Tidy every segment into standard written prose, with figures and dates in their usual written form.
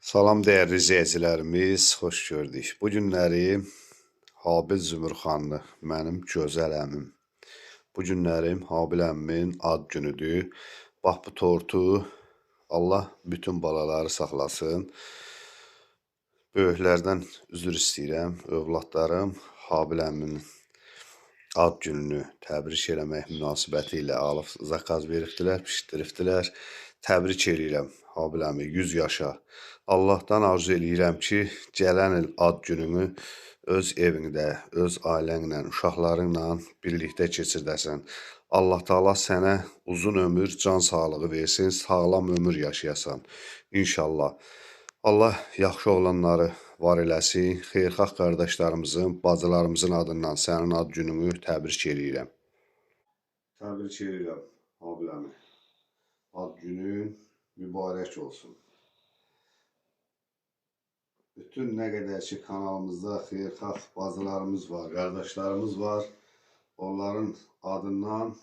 Salam dəyərli izləyicilərimiz, xoş gördük. Bu günləri Habil Zümrxanlı, mənim gözəl əmim. Bu günlərim Habil əmmin ad günüdür. Bax bu tortu Allah bütün balaları saxlasın. Böyüklərdən üzr istəyirəm. Övladlarım Habil əmmin ad gününü təbrik eləmək münasibəti ilə alıb zakaz veribdilər, pişdiribdilər. Təbrik eləyirəm Habil əmi 100 yaşa. Allahdan arzu eləyirəm ki, gələn il ad gününü öz evində, öz ailənlə, uşaqlarınla birlikdə keçirdəsən. Allah Taala sənə uzun ömür, can sağlığı versin, sağlam ömür yaşayasan. İnşallah. Allah yaxşı olanları var eləsin. Xeyirxah qardaşlarımızın, bacılarımızın adından sənin ad gününü təbrik eləyirəm. Təbrik eləyirəm Habil əmi. Ad günün mübarək olsun. Bütün nə qədər ki kanalımızda xeyirxah bacılarımız var, qardaşlarımız var. Onların adından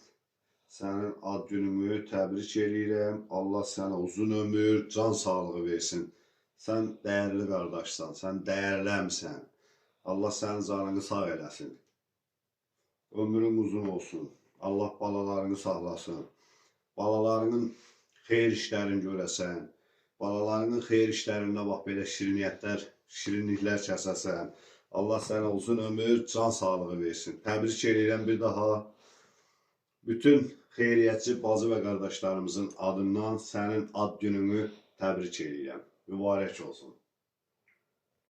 sənin ad gününü təbrik eləyirəm. Allah sənə uzun ömür, can sağlığı versin. Sən dəyərli qardaşsan, sən dəyərləmsən. Allah sənin canını sağ eləsin. Ömrün uzun olsun. Allah balalarını sağlasın. Balalarının xeyir işlərini görəsən. Balalarının xeyir işlərində bax belə şirniyyətlər, şirinliklər kəsəsən. Allah sənə uzun ömür, can sağlığı versin. Təbrik edirəm bir daha. Bütün xeyriyyətçi bacı və qardaşlarımızın adından sənin ad gününü təbrik edirəm. Mübarək olsun.